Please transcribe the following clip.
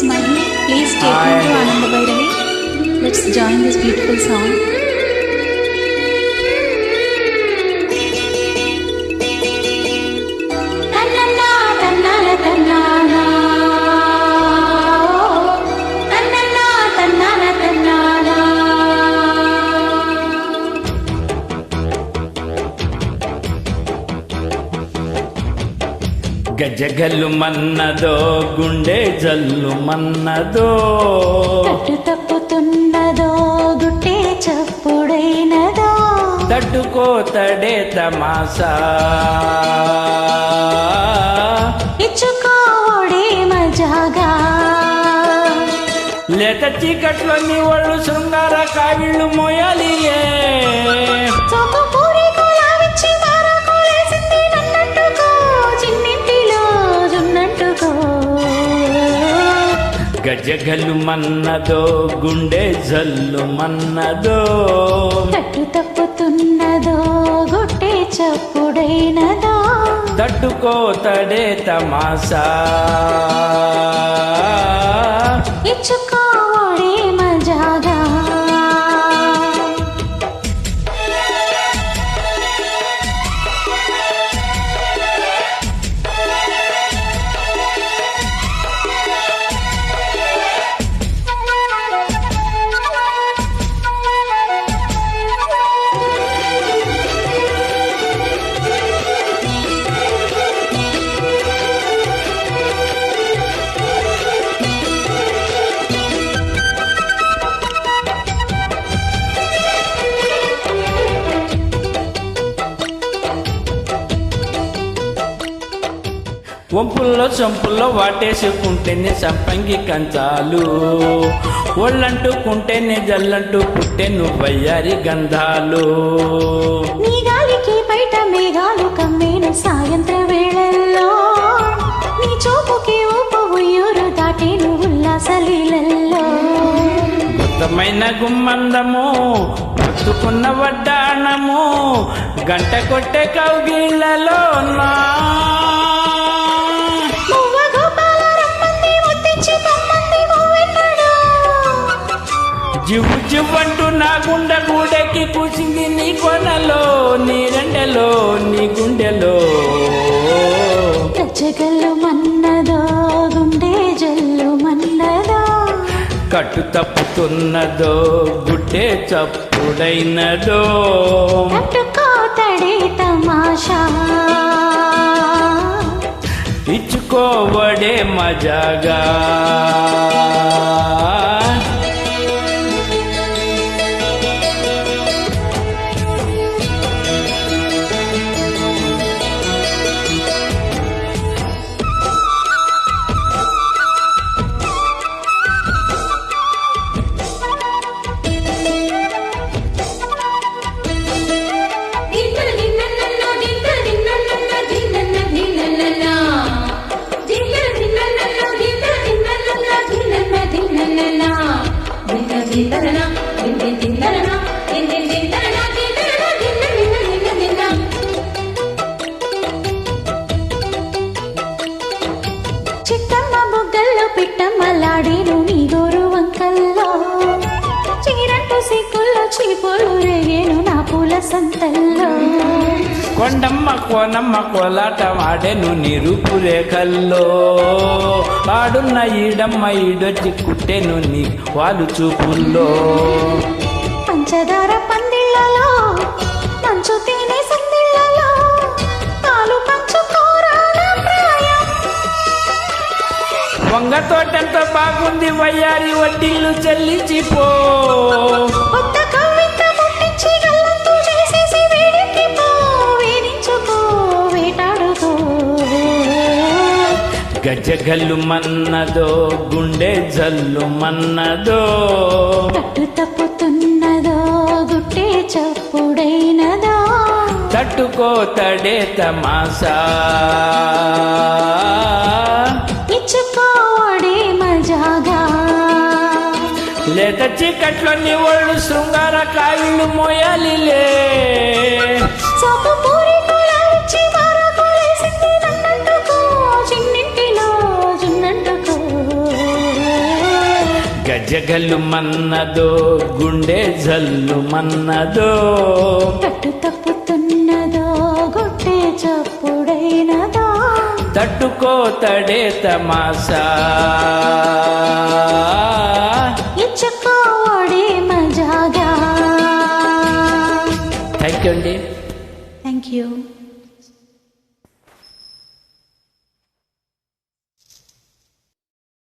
is Mahi. Please take me to Ananda Bhairavi. Let's join this beautiful song. గజగల్లు మన్నదో గుండె జల్లు మన్నదో తట్టు తప్పుతున్నదో గుట్టే చప్పుడైనదో తట్టుకోతడే తమాసా ఇచ్చుకోడే మజాగా లేత చీకట్లో నీ ఒళ్ళు శృంగార కావిళ్ళు మోయాలియే గజగల్లు మన్నదో గుండె జల్లు మన్నదో తట్టు తప్పుతున్నదో గుట్టే చప్పుడైనదో తట్టుకోతడే తమాసా ఇచ్చుకోడే మజాగా వంపుల్లో చంపుల్లో వాటేసుకుంటేనే సంపంగి కంచాలు ఒళ్ళంటుకుంటేనే జల్లంటూ పుట్టే నువ్వయ్యారి గంధాలు నీ గాలికి బయట మేఘాలు కమ్మేను సాయంత్ర వేళల్లో నీ చూపుకి ఊపు ఉయ్యూరు దాటేను ఉల్లాసలీలల్లో గుత్తమైన గుమ్మందము పట్టుకున్న వడ్డాణము గంట కొట్టే కౌగిళ్ళలో నా జివ్వు జివ్వంటూ నా గుండె గూడెక్కి కూసింది నీ కొనలో నీ రెండెలో నీ గుండెలో గజగల్లు మన్నదో గుండె జల్లు మన్నదో కట్టు తప్పుతున్నదో గుడ్డే చప్పుడైనదో తట్టుకోతడే తమాషా ఇచ్చుకోవడే మజాగా చిట్టమ్మ బుగ్గల్లో పిట్టమ్మలాడేను నీ గోరు వంకల్లో చీరంటు సిక్కుల్లో చీపులు రేగేను నా పూల సంతల్లో కొండమ్మ కోనమ్మ కోలాట ఆడెను నీ రూపురేఖల్లో ఆడున్న ఈడమ్మ ఈడొచ్చి కుట్టెను నీ వాళ్ళు చూపుల్లో పంచదార పందిళ్ళలో మంచు తినే సందిళ్ళలో పాలు పంచుకోరాల ప్రాయం వంగ తోటంతో బాగుంది వయ్యారి వడ్డీలు చెల్లించిపో కొత్త కవిత ముట్టించి గల్లంతు చేసేసి వేడెక్కిపో వేధించుకో వేటాడుకో గజగల్లు మన్నదో గుండె జల్లు మన్నదో తట్టు తప్పుతున్నదో గుట్టే చప్పుడైనదో తట్టుకోతడే తమాసా ఇచ్చుకోడే మజాగా లేత చీకట్లో నీ ఒళ్ళు శృంగార కావిళ్ళు మోయాలిలే సోపు పూరి కులాలిచ్చి మారాకులేసింది నన్నంటుకో చిన్నింటిలో జున్నంటుకో గజ్జగల్లు మన్నదో గుండె జల్లు మన్నదో తట్టు తప్పుతున్నదో గుట్టే చప్పుడైనదో తట్టుకోతడే తమాసా ఇచ్చుకోవడే మజాగా. థ్యాంక్ యూ అండి. Thank you.